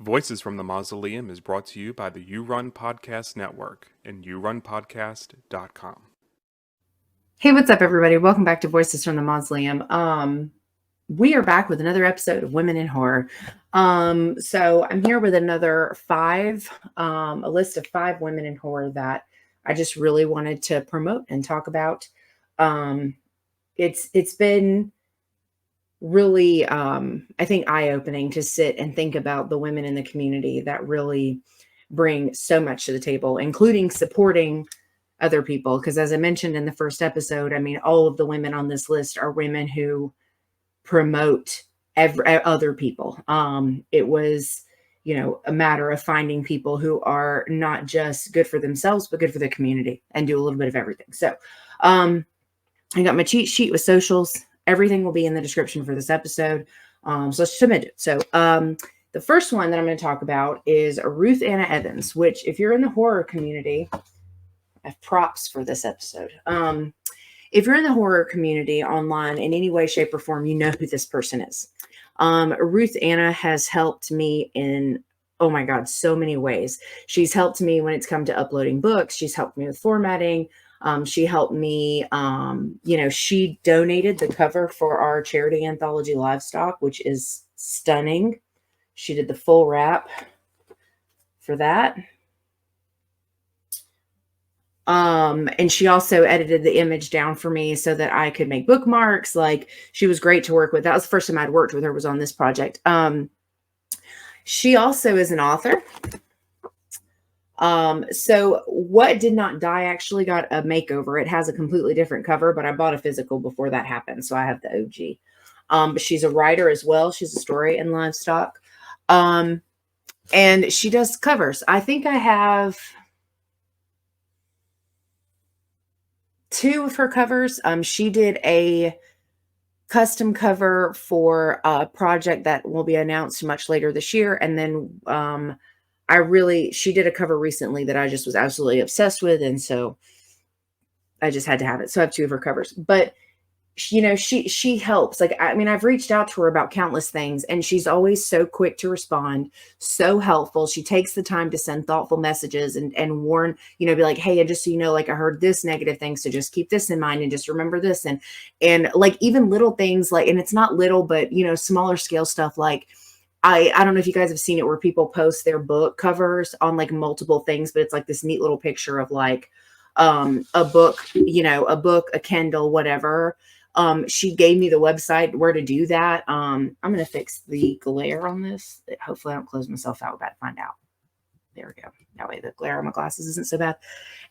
Voices from the Mausoleum is brought to you by the You Run Podcast Network and yourunpodcast.com. Hey, what's up, everybody? Welcome back to Voices from the Mausoleum. We are back with another episode of Women in Horror. So I'm here with another a list of 5 women in horror that I just really wanted to promote and talk about. It's been really, I think, eye-opening to sit and think about the women in the community that really bring so much to the table, including supporting other people. Because as I mentioned in the first episode, I mean, all of the women on this list are women who promote other people. It was, a matter of finding people who are not just good for themselves, but good for the community and do a little bit of everything. So I got my cheat sheet with socials. Everything will be in the description for this episode. So let's submit it. So the first one that I'm going to talk about is Ruth Anna Evans, which if you're in the horror community, I have props for this episode. If you're in the horror community online in any way, shape, or form, you know who this person is. Ruth Anna has helped me in, oh my God, so many ways. She's helped me when it's come to uploading books. She's helped me with formatting. She helped me, she donated the cover for our charity anthology Livestock, which is stunning. She did the full wrap for that. And she also edited the image down for me so that I could make bookmarks. Like, she was great to work with. That was the first time I'd worked with her, was on this project. She also is an author. So What Did Not Die actually got a makeover. It has a completely different cover, but I bought a physical before that happened, so I have the OG. But she's a writer as well. She's a story in Livestock. And she does covers. I think I have 2 of her covers. She did a custom cover for a project that will be announced much later this year. And then she did a cover recently that I just was absolutely obsessed with. And so I just had to have it. So I have 2 of her covers. But she helps. Like, I mean, I've reached out to her about countless things, and she's always so quick to respond, so helpful. She takes the time to send thoughtful messages and warn, be like, hey, just so you know, like, I heard this negative thing, so just keep this in mind and just remember this. And like, even little things, like, and it's not little, but smaller scale stuff. Like, I don't know if you guys have seen it, where people post their book covers on like multiple things, but it's like this neat little picture of like a book, a Kindle, whatever. She gave me the website where to do that. I'm going to fix the glare on this. Hopefully I don't close myself out. We're about to find out. There we go. That way the glare on my glasses isn't so bad.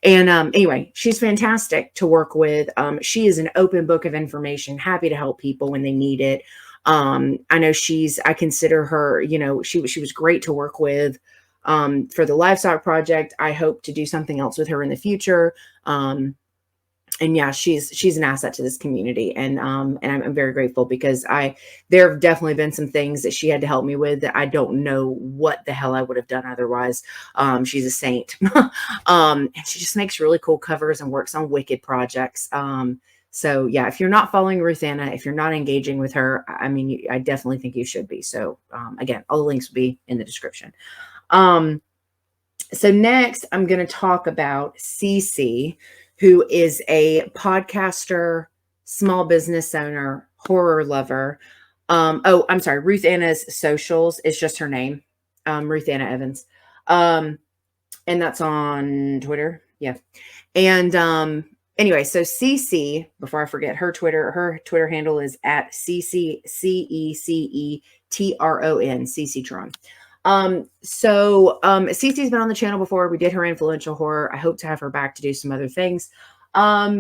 And anyway, she's fantastic to work with. She is an open book of information, happy to help people when they need it. I know I consider her, she was great to work with for the Livestock project. I hope to do something else with her in the future. And yeah, she's an asset to this community. And I'm very grateful, because there have definitely been some things that she had to help me with that I don't know what the hell I would have done otherwise. She's a saint. And she just makes really cool covers and works on wicked projects. So yeah, if you're not following Ruth Anna, if you're not engaging with her, I mean, I definitely think you should be. So again, all the links will be in the description. So next I'm going to talk about Cece, who is a podcaster, small business owner, horror lover. I'm sorry. Ruth Anna's socials is just her name. Ruth Anna Evans. And that's on Twitter. Yeah. And anyway, so Cece, before I forget, her Twitter handle is at CeCetron, Cecetron. So Cece's been on the channel before. We did her influential horror. I hope to have her back to do some other things. Her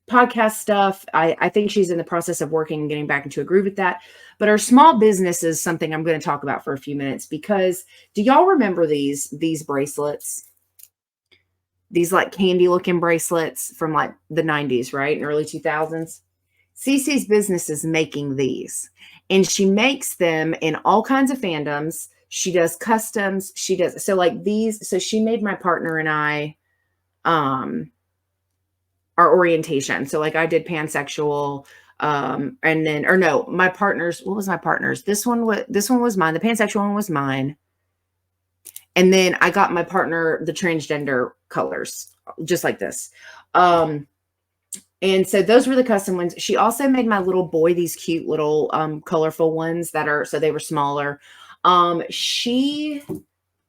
podcast stuff, I think she's in the process of working and getting back into a groove with that. But her small business is something I'm going to talk about for a few minutes, because do y'all remember these bracelets? These like candy looking bracelets from like the 90s, right? And early 2000s. Cece's business is making these, and she makes them in all kinds of fandoms. She does customs. So like these. So she made my partner and I our orientation. So like I did pansexual. And then, or no, my partner's, what was my partner's? This one was mine. The pansexual one was mine. And then I got my partner the transgender colors, just like this. And so those were the custom ones. She also made my little boy these cute little colorful ones that are, so they were smaller. She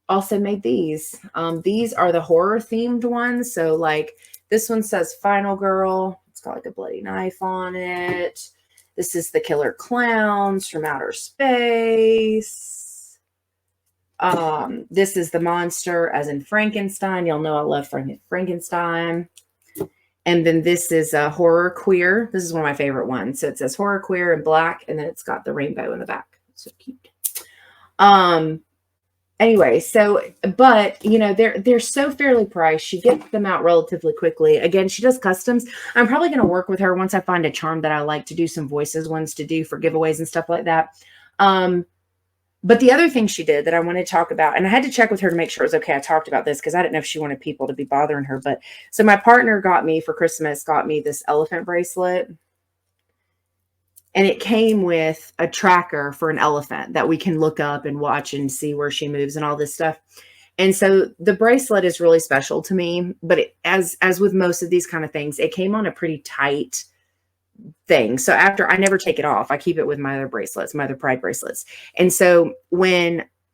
also made these. These are the horror themed ones. So like this one says Final Girl. It's got like a bloody knife on it. This is the Killer Clowns from Outer Space. This is the monster as in Frankenstein. Y'all know I love Frankenstein. And then this is a horror queer. This is one of my favorite ones. So it says horror queer in black, and then it's got the rainbow in the back. So cute. Anyway, so but you know, they're so fairly priced. She gets them out relatively quickly. Again, she does customs. I'm probably going to work with her once I find a charm that I like to do some voices ones to do for giveaways and stuff like that. But the other thing she did that I want to talk about, and I had to check with her to make sure it was okay. I talked about this because I didn't know if she wanted people to be bothering her. But so my partner got me for Christmas, got me this elephant bracelet. And it came with a tracker for an elephant that we can look up and watch and see where she moves and all this stuff. And so the bracelet is really special to me. But as with most of these kind of things, it came on a pretty tight thing. So after, I never take it off. I keep it with my other bracelets, my other pride bracelets. And so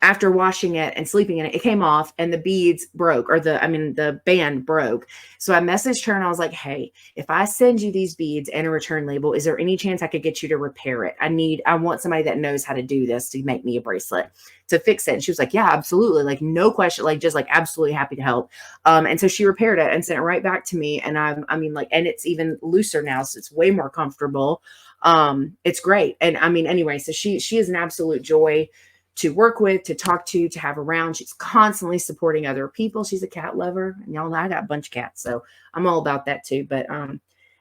after washing it and sleeping in it, it came off and the beads broke, or the band broke. So I messaged her and I was like, hey, if I send you these beads and a return label, is there any chance I could get you to repair it? I want somebody that knows how to do this to make me a bracelet to fix it. And she was like, yeah, absolutely. Like no question, like just like absolutely happy to help. And so she repaired it and sent it right back to me. And and it's even looser now. So it's way more comfortable. It's great. And anyway, so she is an absolute joy to work with, to talk to have around. She's constantly supporting other people. She's a cat lover. And y'all know I got a bunch of cats, so I'm all about that too. But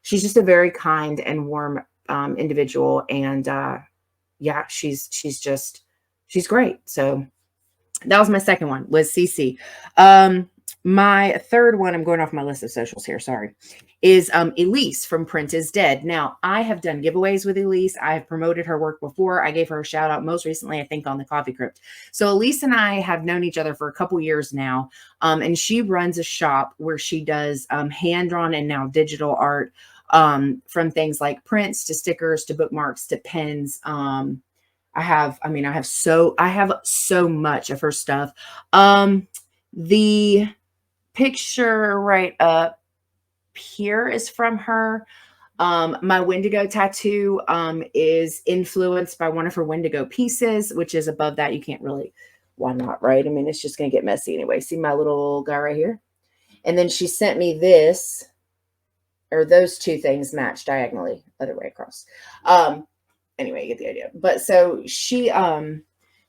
she's just a very kind and warm individual. And yeah, she's great. So that was my second one, was Cece. My third one, I'm going off my list of socials here, sorry, is Elise from Print is Dead. Now, I have done giveaways with Elise. I have promoted her work before. I gave her a shout out most recently, I think, on the Coffee Crypt. So Elise and I have known each other for a couple years now, and she runs a shop where she does hand-drawn and now digital art, from things like prints to stickers to bookmarks to pens. I have so much of her stuff. The picture right up here is from her. My Wendigo tattoo is influenced by one of her Wendigo pieces, which is above that. You can't really, why not, right? It's just going to get messy anyway. See my little guy right here? And then she sent me this, or those two things match diagonally, other way across. Anyway, you get the idea. But so she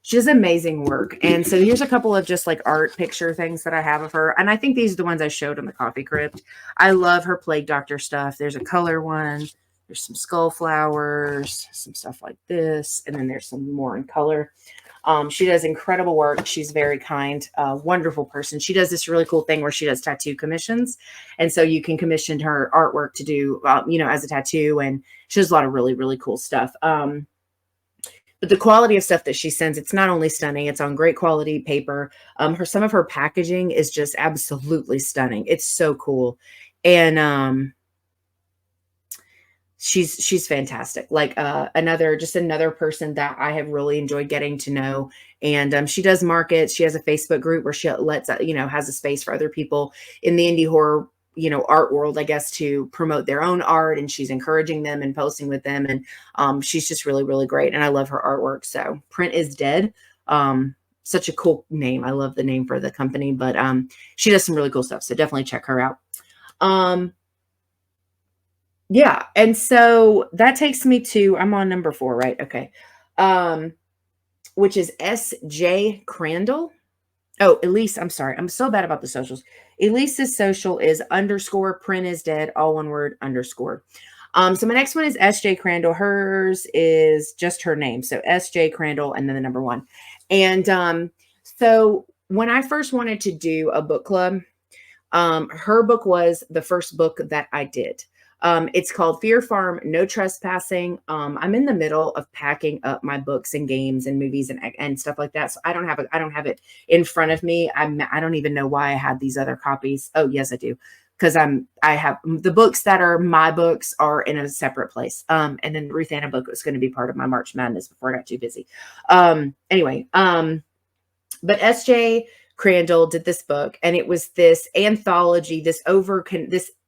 does amazing work. And so here's a couple of just like art picture things that I have of her. And I think these are the ones I showed on the Coffee Crypt. I love her Plague Doctor stuff. There's a color one. There's some skull flowers, some stuff like this. And then there's some more in color. She does incredible work. She's very kind, wonderful person. She does this really cool thing where she does tattoo commissions. And so you can commission her artwork to do, as a tattoo. And she does a lot of really, really cool stuff. But the quality of stuff that she sends, it's not only stunning, it's on great quality paper. Some of her packaging is just absolutely stunning. It's so cool. And she's fantastic. Like another person that I have really enjoyed getting to know. And she does markets. She has a Facebook group where she lets has a space for other people in the indie horror art world, I guess, to promote their own art, and she's encouraging them and posting with them. And she's just really, really great. And I love her artwork. So Print is Dead. Such a cool name. I love the name for the company, but she does some really cool stuff. So definitely check her out. Yeah. And so that takes me to, I'm on number 4, right? Okay. Which is S.J. Crandall. Oh, Elise, I'm sorry. I'm so bad about the socials. Elise's social is _Print is Dead, all one word, _. So my next one is S.J. Crandall. Hers is just her name. So S.J. Crandall and then the number 1. And so when I first wanted to do a book club, her book was the first book that I did. It's called Fear Farm, No Trespassing. I'm in the middle of packing up my books and games and movies and stuff like that. So I don't have it in front of me. I don't even know why I had these other copies. Oh, yes, I do. Because I have the books that are my books are in a separate place. And then the Ruth Anna book was going to be part of my March Madness before I got too busy. Anyway, but SJ Crandall did this book, and it was this anthology, this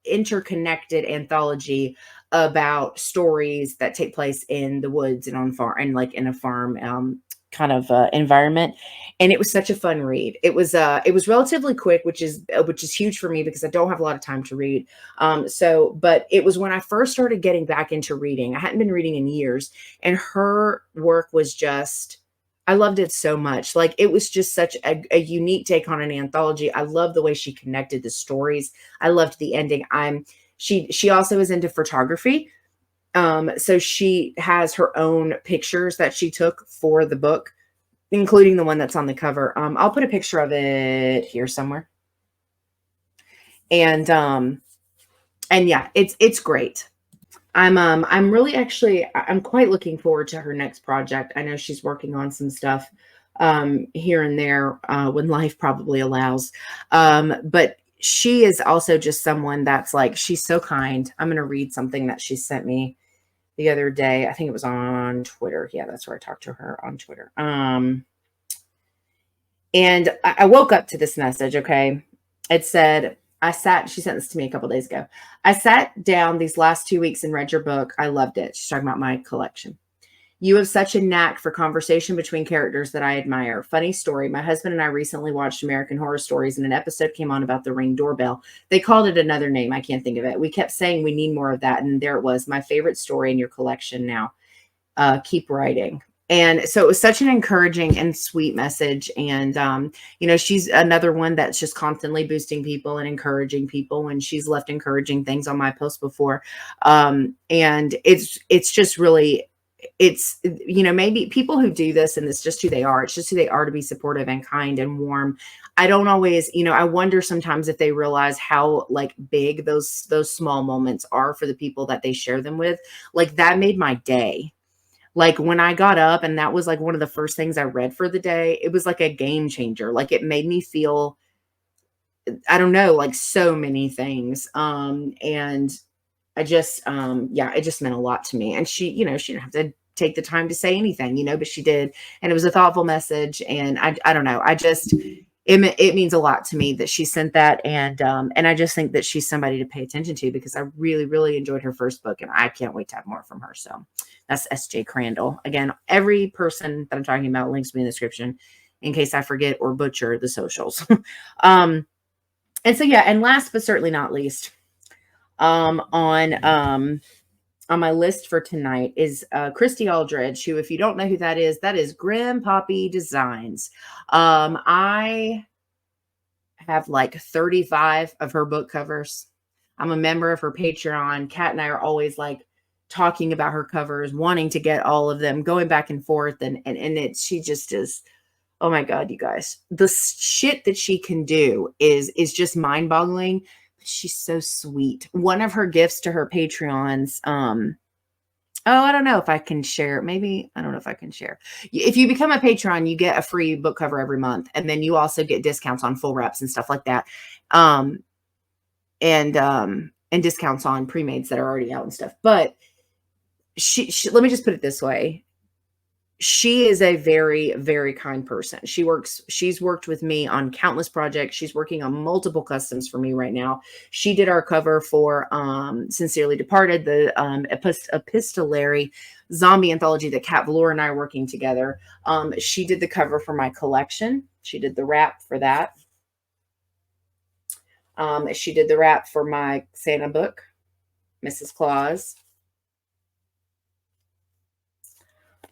interconnected anthology about stories that take place in the woods and on farm and like in a farm kind of environment. And it was such a fun read. It was relatively quick, which is huge for me because I don't have a lot of time to read. But it was when I first started getting back into reading. I hadn't been reading in years, and her work was just, I loved it so much. Like, it was just such a unique take on an anthology. I love the way she connected the stories. I loved the ending. She also is into photography. So she has her own pictures that she took for the book, including the one that's on the cover. I'll put a picture of it here somewhere. And yeah, it's great. I'm really actually, I'm quite looking forward to her next project. I know she's working on some stuff here and there when life probably allows. But she is also just someone that's like, she's so kind. I'm going to read something that she sent me the other day. I think it was on Twitter. Yeah, that's where I talked to her, on Twitter. And I woke up to this message. Okay. It said, she sent this to me a couple days ago. I sat down these last 2 weeks and read your book. I loved it. She's talking about my collection. You have such a knack for conversation between characters that I admire. Funny story. My husband and I recently watched American Horror Stories, and an episode came on about the Ring doorbell. They called it another name. I can't think of it. We kept saying we need more of that. And there it was, my favorite story in your collection now. Keep writing. And so it was such an encouraging and sweet message. And, she's another one that's just constantly boosting people and encouraging people. And she's left encouraging things on my post before. And it's just really, maybe people who do this, and it's just who they are. It's just who they are, to be supportive and kind and warm. I don't always, I wonder sometimes if they realize how like big those small moments are for the people that they share them with. Like, that made my day. Like, when I got up and that was like one of the first things I read for the day, it was like a game changer. Like, it made me feel, I don't know, like so many things. And I just, it just meant a lot to me. And she didn't have to take the time to say anything, but she did. And it was a thoughtful message. And I don't know. It means a lot to me that she sent that. And I just think that she's somebody to pay attention to, because I really, really enjoyed her first book, and I can't wait to have more from her. So that's SJ Crandall. Again, every person that I'm talking about, links to me in the description in case I forget or butcher the socials. And so, yeah. And last but certainly not least, on my list for tonight is Christy Aldridge, who, if you don't know who that is Grim Poppy Designs. I have like 35 of her book covers. I'm a member of her Patreon. Kat and I are always like talking about her covers, wanting to get all of them, going back and forth. And she just is, oh my God, you guys, the shit that she can do is just mind boggling. She's so sweet. One of her gifts to her Patreons, I don't know if I can share. Maybe, I don't know if I can share. If you become a Patreon, you get a free book cover every month. And then you also get discounts on full reps and stuff like that. And discounts on pre-mades that are already out and stuff. But she let me just put it this way. She is a very, very kind person. She's worked with me on countless projects. She's working on multiple customs for me right now. She did our cover for Sincerely Departed, the epistolary zombie anthology that Kat Valor and I are working together. She did the cover for my collection. She did the wrap for that. She did the wrap for my Santa book, Mrs. Claus.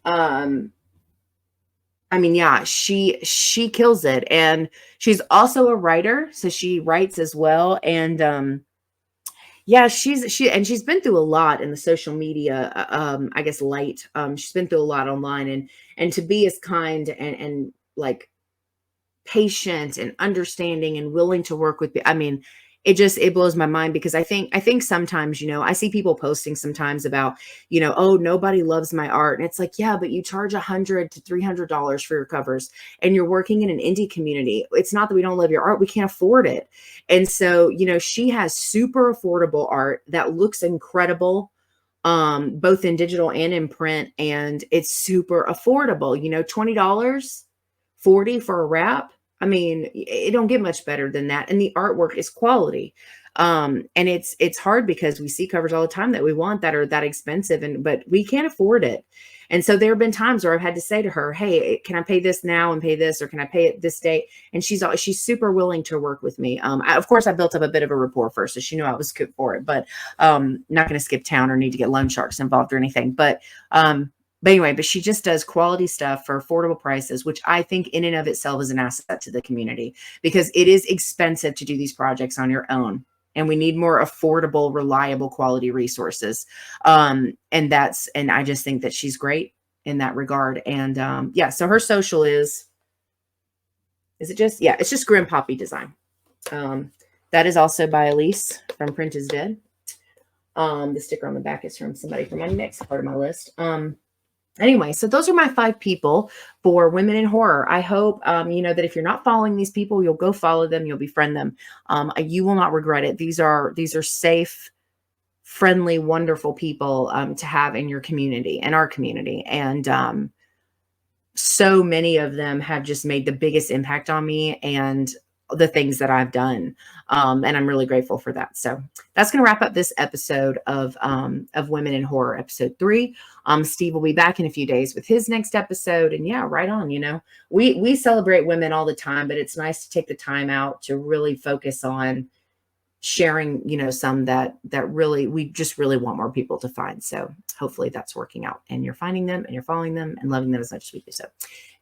I mean, yeah, she kills it. And she's also a writer, so she writes as well. And yeah, she's been through a lot in the social media, I guess, light. She's been through a lot online, and to be as kind and like patient and understanding and willing to work with, I mean, it blows my mind because I think sometimes, I see people posting sometimes about, oh, nobody loves my art. And it's like, yeah, but you charge $100 to $300 for your covers and you're working in an indie community. It's not that we don't love your art. We can't afford it. And so, she has super affordable art that looks incredible, both in digital and in print. And it's super affordable, $20, 40 for a wrap. I mean, it don't get much better than that. And the artwork is quality. And it's hard because we see covers all the time that we want that are that expensive, but we can't afford it. And so there have been times where I've had to say to her, hey, can I pay this now and pay this, or can I pay it this date? And she's super willing to work with me. Of course, I built up a bit of a rapport first, so she knew I was good for it, but not going to skip town or need to get loan sharks involved or anything. But anyway, but she just does quality stuff for affordable prices, which I think in and of itself is an asset to the community, because it is expensive to do these projects on your own. And we need more affordable, reliable, quality resources. And I just think that she's great in that regard. And yeah, so her social is it just, yeah, it's just Grim Poppy Design. That is also by Elise from Print is Dead. The sticker on the back is from somebody from my next part of my list. Anyway, so those are my 5 people for Women in Horror. I hope, that if you're not following these people, you'll go follow them. You'll befriend them. You will not regret it. These are safe, friendly, wonderful people to have in your community and our community. And so many of them have just made the biggest impact on me and the things that I've done. And I'm really grateful for that. So that's going to wrap up this episode of Women in Horror, episode 3. Steve will be back in a few days with his next episode. And yeah, right on. We celebrate women all the time, but it's nice to take the time out to really focus on sharing, some that really, we just really want more people to find. So hopefully that's working out and you're finding them and you're following them and loving them as much as we do. So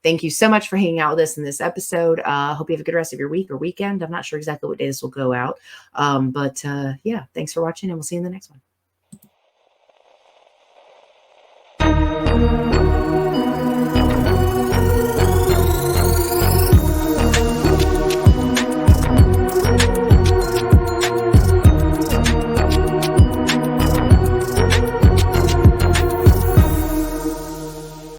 thank you so much for hanging out with us in this episode. Hope you have a good rest of your week or weekend. I'm not sure exactly what day this will go out. But yeah, thanks for watching and we'll see you in the next one.